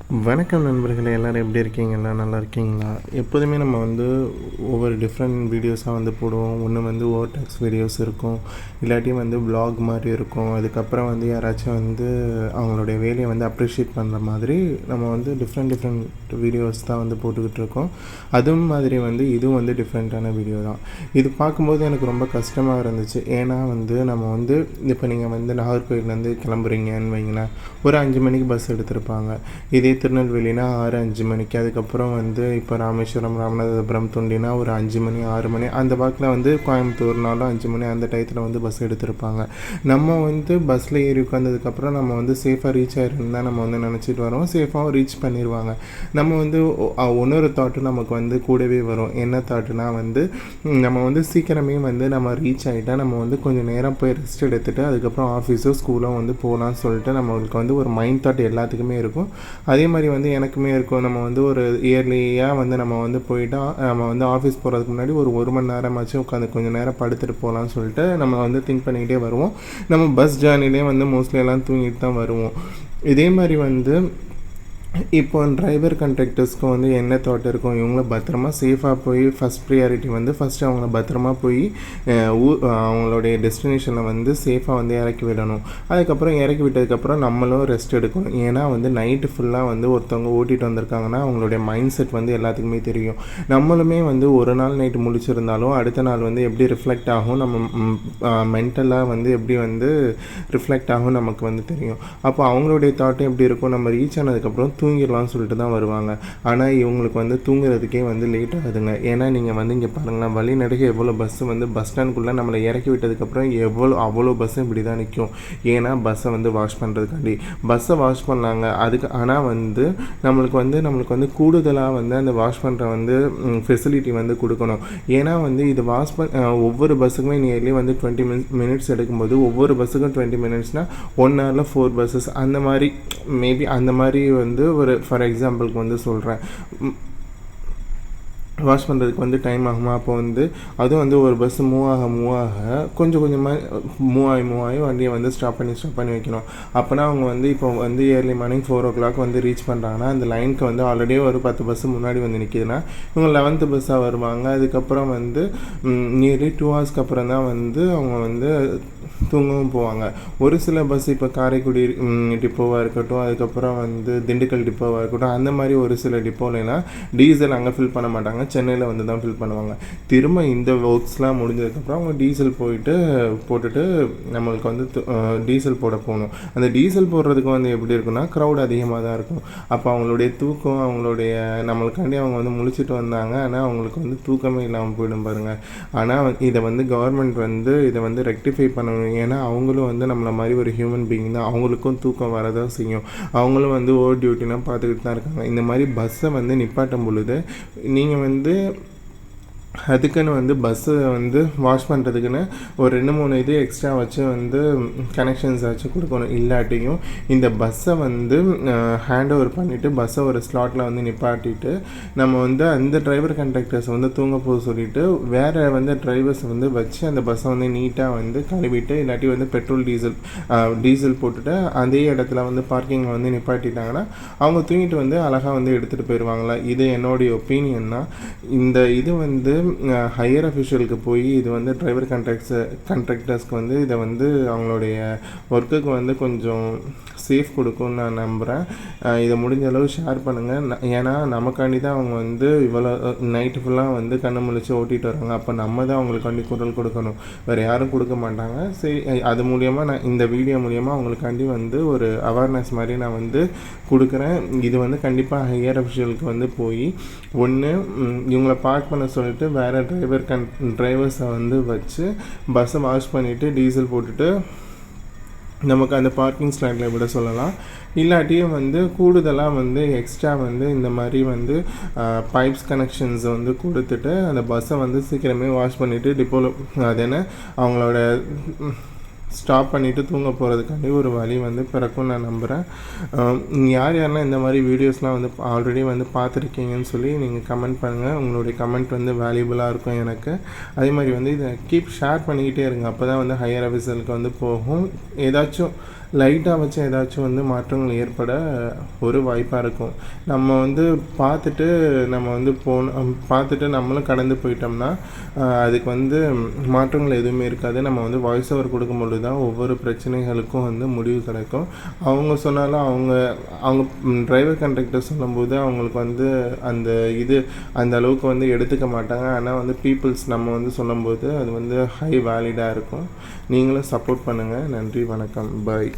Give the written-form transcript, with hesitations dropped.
வணக்கம் நண்பர்களே, எல்லோரும் எப்படி இருக்கீங்களா? நல்லா இருக்கீங்களா? எப்போதுமே நம்ம ஒவ்வொரு டிஃப்ரெண்ட் வீடியோஸாக போடுவோம். ஒன்று ஓவர்டேக்ஸ் வீடியோஸ் இருக்கும், இல்லாட்டியும் வ்ளாக் மாதிரி இருக்கும். அதுக்கப்புறம் யாராச்சும் அவங்களுடைய வேலையை அப்ரிஷியேட் பண்ணுற மாதிரி நம்ம டிஃப்ரெண்ட் வீடியோஸ் தான் போட்டுக்கிட்டு இருக்கோம். அதுவும் மாதிரி இதுவும் டிஃப்ரெண்ட்டான வீடியோ தான். இது பார்க்கும்போது எனக்கு ரொம்ப கஷ்டமாக இருந்துச்சு. ஏன்னா நம்ம இப்போ நீங்கள் நாகர்கோயிலேருந்து கிளம்புறீங்கன்னு வைங்களேன், ஒரு 5 மணிக்கு பஸ் எடுத்திருப்பாங்க. இதே திருநெல்வேலினா 6-5 மணிக்கு, அதுக்கப்புறம் இப்போ ராமேஸ்வரம், ராமநாதபுரம், தொண்டினா ஒரு 5 மணி 6 மணி அந்த வாக்கில் கோயம்புத்தூர்னாலும் 5 மணி அந்த டயத்தில் பஸ் எடுத்திருப்பாங்க. நம்ம பஸ்ஸில் ஏறி உட்காந்ததுக்கப்புறம் நம்ம சேஃபாக ரீச் ஆகிருந்தால் தான் நம்ம நினச்சிட்டு வரோம். சேஃபாகவும் ரீச் பண்ணிடுவாங்க. நம்ம இன்னொரு தாட்டு நமக்கு கூடவே வரும். என்ன தாட்டுனா நம்ம சீக்கிரமே நம்ம ரீச் ஆகிட்டால் நம்ம கொஞ்சம் நேரம் போய் ரெஸ்ட் எடுத்துகிட்டு அதுக்கப்புறம் ஆஃபீஸோ ஸ்கூலோ போகலான்னு சொல்லிட்டு நம்மளுக்கு ஒரு மைண்ட் தாட் எல்லாத்துக்குமே இருக்கும். அதே மாதிரி எனக்குமே இருக்கும். நம்ம ஒரு இயர்லியாக நம்ம போயிட்டால் நம்ம ஆஃபீஸ் போகிறதுக்கு முன்னாடி ஒரு மணி நேரமாச்சும் உட்காந்து கொஞ்சம் நேரம் படுத்துட்டு போகலான்னு சொல்லிட்டு நம்ம திங்க் பண்ணிக்கிட்டே வருவோம். நம்ம பஸ் ஜேர்னிலே மோஸ்ட்லி எல்லாம் தூங்கிட்டு தான் வருவோம். இதே மாதிரி இப்போ டிரைவர் கண்டக்டர்ஸ்க்கு என்ன தாட் இருக்கும், இவங்கள பத்திரமா சேஃபாக போய் ஃபஸ்ட் ப்ரியாரிட்டி ஃபஸ்ட்டு அவங்கள பத்திரமா போய் அவங்களுடைய டெஸ்டினேஷனில் சேஃபாக இறக்கி விடணும். அதுக்கப்புறம் இறக்கி விட்டதுக்கப்புறம் நம்மளும் ரெஸ்ட் எடுக்கணும். ஏன்னா நைட்டு ஃபுல்லாக ஒருத்தவங்க ஓட்டிகிட்டு வந்திருக்காங்கன்னா அவங்களுடைய மைண்ட் செட் எல்லாத்துக்குமே தெரியும். நம்மளுமே ஒரு நாள் நைட்டு முழிச்சிருந்தாலும் அடுத்த நாள் எப்படி ரிஃப்ளெக்ட் ஆகும், நம்ம மென்டலாக எப்படி ரிஃப்ளெக்ட் ஆகும் நமக்கு தெரியும். அப்போ அவங்களுடைய தாட்டும் எப்படி இருக்கும், நம்ம ரீச் ஆனதுக்கப்புறம் தூங்கிடலாம்னு சொல்லிட்டு தான் வருவாங்க. ஆனால் இவங்களுக்கு தூங்குறதுக்கே லேட் ஆகுதுங்க. ஏன்னா நீங்கள் இங்கே பாருங்களேன், வழி நடுக எவ்வளோ பஸ்ஸு பஸ் ஸ்டாண்டுக்குள்ளே நம்மளை இறக்கி விட்டதுக்கப்புறம் அவ்வளோ பஸ்ஸும் இப்படி தான் நிற்கும். ஏன்னா பஸ்ஸை வாஷ் பண்ணுறதுக்காண்டி பஸ்ஸை வாஷ் பண்ணாங்க. அதுக்கு ஆனால் நம்மளுக்கு கூடுதலாக அந்த வாஷ் பண்ணுற ஃபெசிலிட்டி கொடுக்கணும். ஏன்னா இது வாஷ் ஒவ்வொரு பஸ்ஸுக்குமே நியர்லி 20 மினிட்ஸ் எடுக்கும்போது ஒவ்வொரு பஸ்ஸுக்கும் 20 மினிட்ஸ்னால் 1 ஹவரில் 4 பஸ்ஸஸ் அந்த மாதிரி மேபி அந்த மாதிரி ஒரு ஃபார் எக்ஸாம்பிளுக்கு சொல்கிறேன், வாஷ் பண்ணுறதுக்கு டைம் ஆகுமா. அப்போ அதுவும் ஒரு பஸ்ஸு மூவ் ஆக கொஞ்சம் கொஞ்சமாக மூவ் ஆகி வண்டியை ஸ்டாப் பண்ணி வைக்கணும். அப்போனா அவங்க இப்போ ஏர்லி மார்னிங் 4 o'clock ரீச் பண்ணுறாங்கன்னா அந்த லைனுக்கு ஆல்ரெடி ஒரு 10 பஸ்ஸு முன்னாடி நிற்கிதுன்னா இவங்க 11th பஸ்ஸாக வருவாங்க. அதுக்கப்புறம் நியர்லி 2 ஹவர்ஸ்க்கு அப்புறம் தான் அவங்க தூங்கவும் போவாங்க. ஒரு சில பஸ் இப்போ காரைக்குடி டிப்போவாக இருக்கட்டும், அதுக்கப்புறம் திண்டுக்கல் டிப்போவாக இருக்கட்டும், அந்த மாதிரி ஒரு சில டிப்போலாம் டீசல் அங்கே ஃபில் பண்ண மாட்டாங்க, சென்னையில் தான் ஃபில் பண்ணுவாங்க. திரும்ப இந்த ஒர்க்ஸ்லாம் முடிஞ்சதுக்கப்புறம் அவங்க டீசல் போட்டுட்டு நம்மளுக்கு டீசல் போட போகணும். அந்த டீசல் போடுறதுக்கு எப்படி இருக்குன்னா க்ரௌட் அதிகமாக தான் இருக்கும். அப்போ அவங்களுடைய தூக்கம் அவங்களுடைய நம்மளுக்காண்டி அவங்க முழிச்சிட்டு வந்தாங்க. ஆனால் அவங்களுக்கு தூக்கமே இல்லாமல் போயிடும் பாருங்கள். ஆனால் இதை கவர்மெண்ட் இதை ரெக்டிஃபை பண்ணணும். ஏன்னா அவங்களும் நம்மளை மாதிரி ஒரு ஹியூமன் பீயிங் தான். அவங்களுக்கும் தூக்கம் வரதான் செய்யும். அவங்களும் ஓவர் டியூட்டிலாம் பார்த்துக்கிட்டு தான் இருக்காங்க. இந்த மாதிரி பஸ்ஸை நிப்பாட்டும் பொழுது நீங்கள் அதுக்குன்னு பஸ்ஸை வாஷ் பண்ணுறதுக்குன்னு ஒரு 2-3 இது எக்ஸ்ட்ரா வச்சு கனெக்ஷன்ஸ் வச்சு கொடுக்கணும். இல்லாட்டியும் இந்த பஸ்ஸை ஹேண்ட் ஓவர் பண்ணிவிட்டு பஸ்ஸை ஒரு ஸ்லாட்டில் நிப்பாட்டிட்டு நம்ம அந்த டிரைவர் கண்டக்டர்ஸ் தூங்க போக சொல்லிவிட்டு வேறு டிரைவர்ஸை வச்சு அந்த பஸ்ஸை நீட்டாக கழுவிட்டு இல்லாட்டி பெட்ரோல் டீசல் போட்டுட்டு அதே இடத்துல பார்க்கிங்கில் நிப்பாட்டிட்டாங்கன்னா அவங்க தூங்கிட்டு அழகாக எடுத்துகிட்டு போயிடுவாங்களா. இது என்னுடைய ஒப்பீனியன் தான். இந்த இது ஹையர் அஃபிஷியலுக்கு போய் இது டிரைவர் கண்ட்ராக்டர்ஸ்க்கு இதை அவங்களுடைய ஒர்க்குக்கு கொஞ்சம் சேஃப் கொடுக்கும்னு நான் நம்புகிறேன். இதை முடிஞ்ச அளவு ஷேர் பண்ணுங்கள். ஏன்னா நமக்காண்டி தான் அவங்க இவ்வளோ நைட்டு ஃபுல்லாக கண்ணு முழிச்சு ஓட்டிகிட்டு வராங்க. அப்போ நம்ம தான் அவங்களுக்காண்டி குரல் கொடுக்கணும், வேறு யாரும் கொடுக்க மாட்டாங்க. சரி, அது மூலியமாக நான் இந்த வீடியோ மூலியமாக அவங்களுக்காண்டி ஒரு அவேர்னஸ் மாதிரி நான் கொடுக்குறேன். இது கண்டிப்பாக ஹையர் அஃபிஷியலுக்கு போய் ஒன்று இவங்கள பார்க் பண்ண சொல்லிட்டு வேறு டிரைவர்ஸை வச்சு பஸ்ஸை வாஷ் பண்ணிவிட்டு டீசல் போட்டுட்டு நமக்கு அந்த பார்க்கிங் ஸ்லாட்டில் விட சொல்லலாம். இல்லாட்டியும் கூடுதலாக எக்ஸ்ட்ரா இந்த மாதிரி பைப்ஸ் கனெக்ஷன்ஸ் கொடுத்துட்டு அந்த பஸ்ஸை சீக்கிரமே வாஷ் பண்ணிவிட்டு டிப்போவில் அது என்ன அவங்களோட ஸ்டாப் பண்ணிவிட்டு தூங்க போகிறதுக்காண்டி ஒரு வழி பிறக்கும் நான் நம்புகிறேன். யாரெல்லாம் இந்த மாதிரி வீடியோஸ்லாம் ஆல்ரெடி பார்த்துருக்கீங்கன்னு சொல்லி நீங்கள் கமெண்ட் பண்ணுங்கள். உங்களுடைய கமெண்ட் வேல்யூபுளாக இருக்கும் எனக்கு. அதே மாதிரி இதை கீப் ஷேர் பண்ணிக்கிட்டே இருங்க. அப்போ தான் ஹையர் ஆஃபீஸருக்கு போகும். ஏதாச்சும் லைட்டாக வச்சு ஏதாச்சும் வந்து மாற்றங்கள் ஏற்பட ஒரு வாய்ப்பாக இருக்கும். நம்ம வந்து பார்த்துட்டு நம்ம வந்து பார்த்துட்டு நம்மளும் கடந்து போயிட்டோம்னா அதுக்கு வந்து மாற்றங்கள் எதுவுமே இருக்காது. நம்ம வந்து வாய்ஸ் ஓவர் கொடுக்கும்பொழுது தான் ஒவ்வொரு பிரச்சனைகளுக்கும் வந்து முடிவு கிடைக்கும். அவங்க சொன்னாலும் அவங்க அவங்க டிரைவர் கண்டக்டர் சொல்லும்போது அவங்களுக்கு வந்து அந்த அளவுக்கு வந்து எடுத்துக்க மாட்டாங்க. ஆனால் வந்து பீப்புள்ஸ் நம்ம வந்து சொல்லும்போது அது வந்து ஹை வேலிடாக இருக்கும். நீங்களும் சப்போர்ட் பண்ணுங்கள். நன்றி, வணக்கம், பாய்.